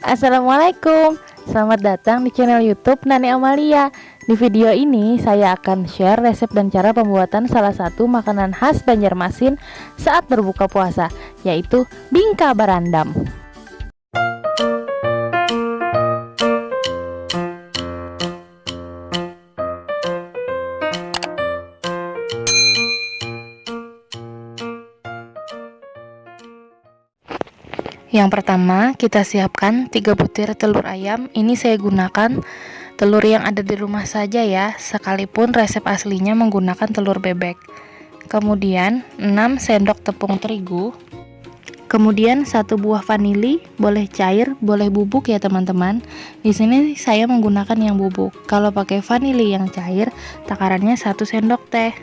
Assalamualaikum, selamat datang di channel YouTube Nani Amalia. Di video ini saya akan share resep dan cara pembuatan salah satu makanan khas Banjarmasin saat berbuka puasa, yaitu bingka barandam. Yang pertama, kita siapkan 3 butir telur ayam. Ini saya gunakan telur yang ada di rumah saja ya, sekalipun resep aslinya menggunakan telur bebek. Kemudian 6 sendok tepung terigu. Kemudian 1 buah vanili, boleh cair, boleh bubuk ya teman-teman. Di sini saya menggunakan yang bubuk. Kalau pakai vanili yang cair, takarannya 1 sendok teh.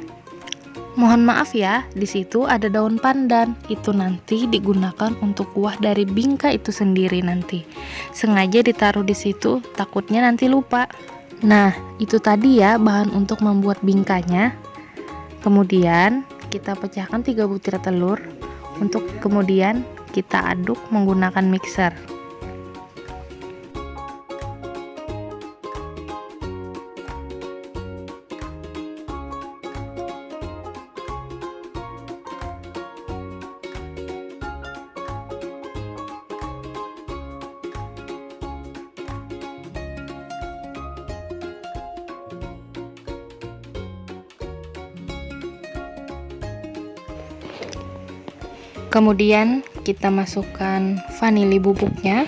Mohon maaf ya, di situ ada daun pandan. Itu nanti digunakan untuk kuah dari bingka itu sendiri nanti. Sengaja ditaruh di situ, takutnya nanti lupa. Nah, itu tadi ya bahan untuk membuat bingkanya. Kemudian kita pecahkan 3 butir telur. Untuk kemudian kita aduk menggunakan mixer. Kemudian kita masukkan vanili bubuknya.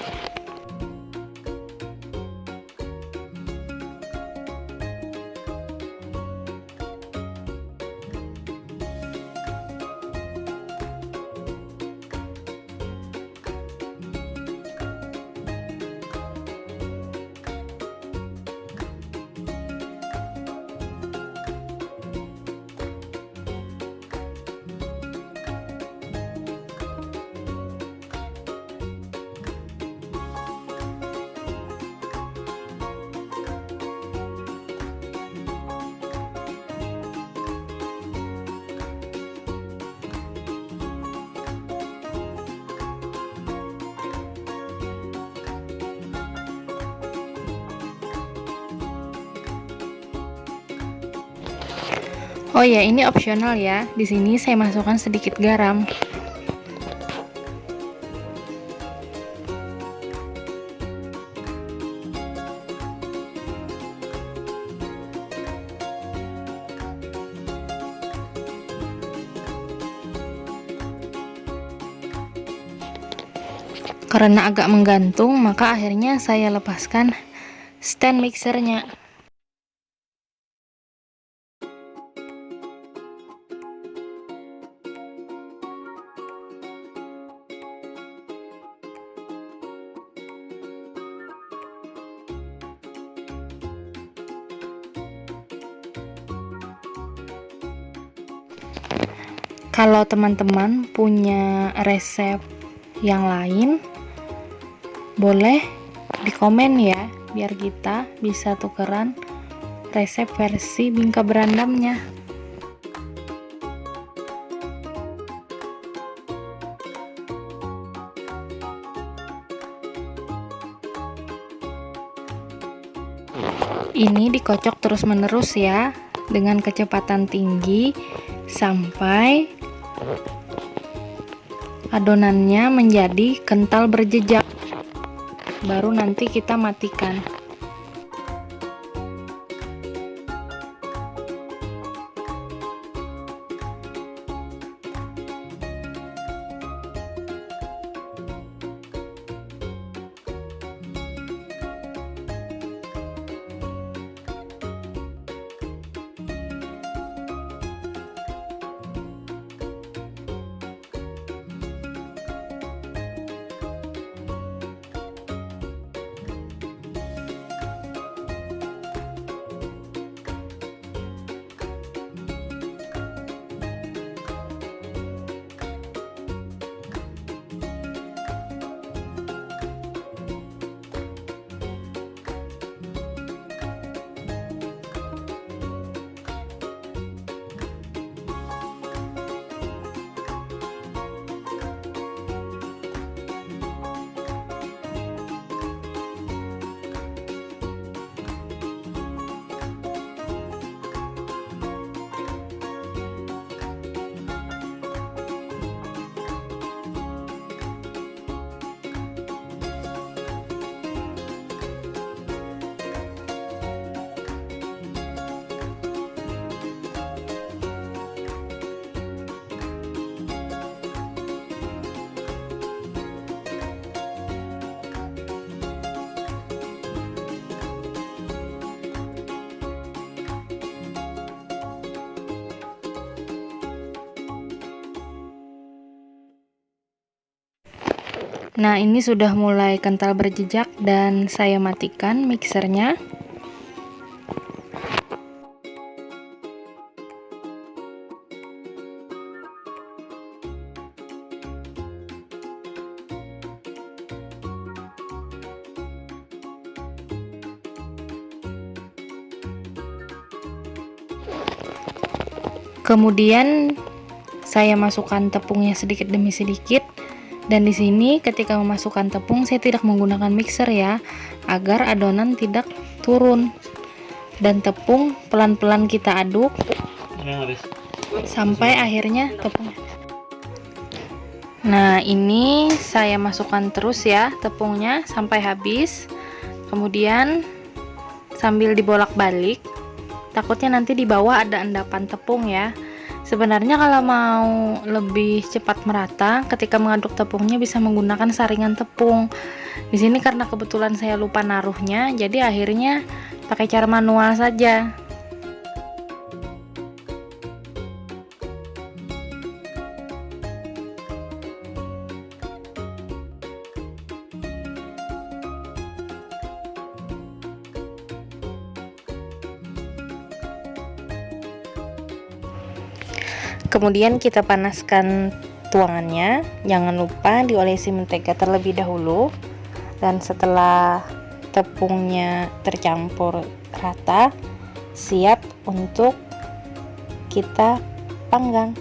Oh ya, ini opsional ya. Di sini saya masukkan sedikit garam. Karena agak menggantung, maka akhirnya saya lepaskan stand mixernya. Kalau teman-teman punya resep yang lain, boleh di komen ya, biar kita bisa tukeran resep versi bingka berandamnya. Ini dikocok terus-menerus ya, dengan kecepatan tinggi sampai adonannya menjadi kental berjejak. Baru nanti kita matikan. Nah, ini sudah mulai kental berjejak dan saya matikan mixernya. Kemudian saya masukkan tepungnya sedikit demi sedikit. Dan di sini ketika memasukkan tepung saya tidak menggunakan mixer ya, agar adonan tidak turun. Dan tepung pelan-pelan kita aduk sampai akhirnya tepung. Nah, ini saya masukkan terus ya tepungnya sampai habis. Kemudian sambil dibolak-balik, takutnya nanti di bawah ada endapan tepung ya. Sebenarnya kalau mau lebih cepat merata, ketika mengaduk tepungnya bisa menggunakan saringan tepung. Di sini karena kebetulan saya lupa naruhnya, jadi akhirnya pakai cara manual saja. Kemudian kita panaskan tuangannya, jangan lupa diolesi mentega terlebih dahulu. Dan setelah tepungnya tercampur rata, siap untuk kita panggang.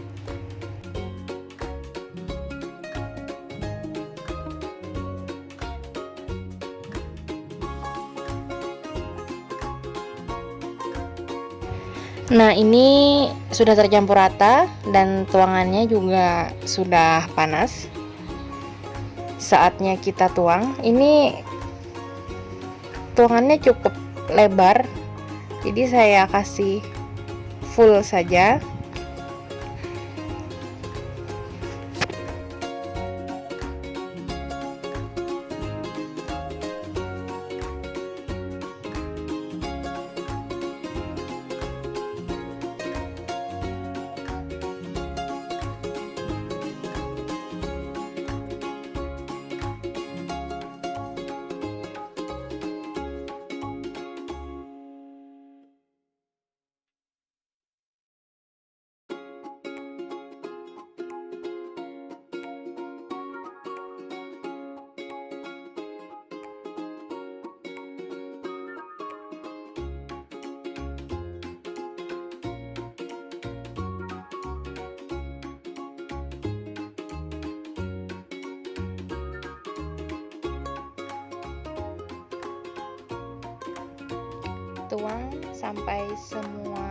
Nah, ini sudah tercampur rata dan tuangannya juga sudah panas. Saatnya kita tuang. Ini tuangannya cukup lebar, jadi saya kasih full saja. Tuang sampai semua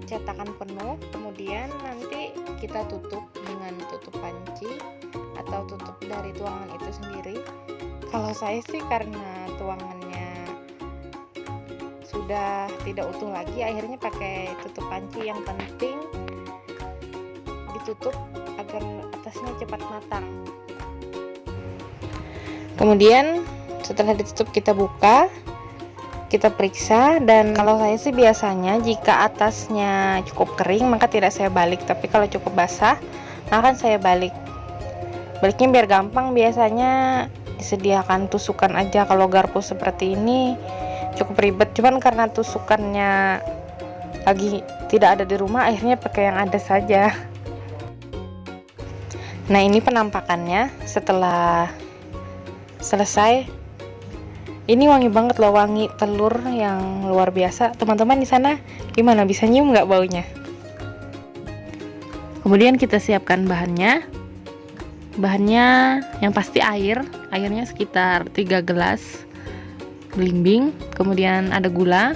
cetakan penuh, kemudian nanti kita tutup dengan tutup panci atau tutup dari tuangan itu sendiri. Kalau saya sih karena tuangannya sudah tidak utuh lagi, akhirnya pakai tutup panci. Yang penting ditutup agar atasnya cepat matang. Kemudian setelah ditutup kita buka, kita periksa, dan kalau saya sih biasanya jika atasnya cukup kering maka tidak saya balik, tapi kalau cukup basah maka saya balik. Baliknya biar gampang, biasanya disediakan tusukan aja. Kalau garpu seperti ini cukup ribet, cuman karena tusukannya lagi tidak ada di rumah, akhirnya pakai yang ada saja. Nah, ini penampakannya setelah selesai. Ini wangi banget loh, wangi telur yang luar biasa. Teman-teman di sana gimana, bisa nyium nggak baunya? Kemudian kita siapkan bahannya. Bahannya yang pasti airnya sekitar 3 gelas belimbing. Kemudian ada gula,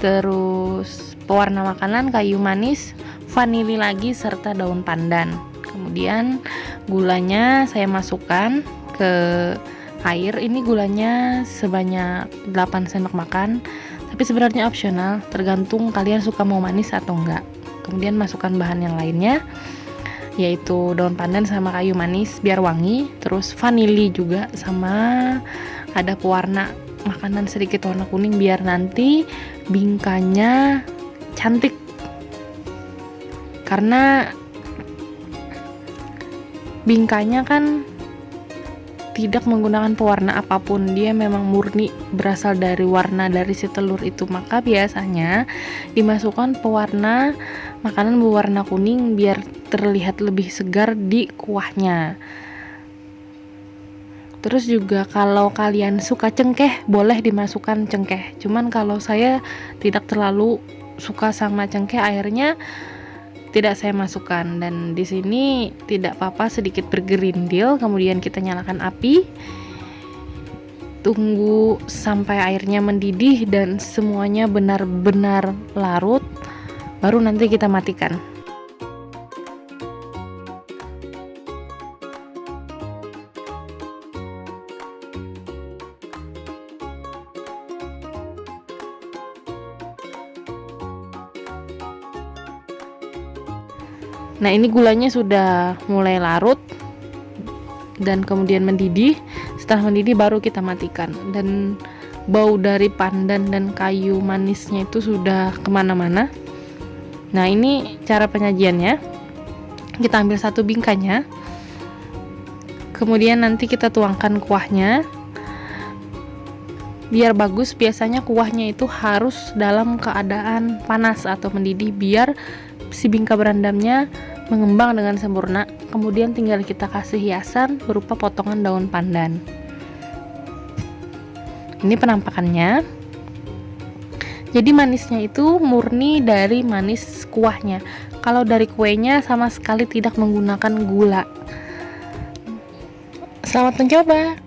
terus pewarna makanan, kayu manis, vanili lagi, serta daun pandan. Kemudian gulanya saya masukkan ke air. Ini gulanya sebanyak 8 sendok makan, tapi sebenarnya opsional, tergantung kalian suka mau manis atau enggak. Kemudian masukkan bahan yang lainnya, yaitu daun pandan sama kayu manis biar wangi, terus vanili juga, sama ada pewarna makanan sedikit warna kuning biar nanti bingkanya cantik. Karena bingkanya kan tidak menggunakan pewarna apapun, dia memang murni berasal dari warna dari si telur itu. Maka biasanya dimasukkan pewarna makanan berwarna kuning biar terlihat lebih segar di kuahnya. Terus juga kalau kalian suka cengkeh, boleh dimasukkan cengkeh. Cuman kalau saya tidak terlalu suka sama cengkeh, akhirnya tidak saya masukkan. Dan di sini tidak apa-apa sedikit bergerindil, kemudian kita nyalakan api, tunggu sampai airnya mendidih dan semuanya benar-benar larut, baru nanti kita matikan. Nah, ini gulanya sudah mulai larut dan kemudian mendidih. Setelah mendidih baru kita matikan, dan bau dari pandan dan kayu manisnya itu sudah kemana-mana. Nah, ini cara penyajiannya. Kita ambil satu bingkanya, kemudian nanti kita tuangkan kuahnya. Biar bagus, biasanya kuahnya itu harus dalam keadaan panas atau mendidih biar si bingka berendamnya mengembang dengan sempurna. Kemudian tinggal kita kasih hiasan berupa potongan daun pandan. Ini penampakannya. Jadi manisnya itu murni dari manis kuahnya. Kalau dari kuenya sama sekali tidak menggunakan gula. Selamat mencoba.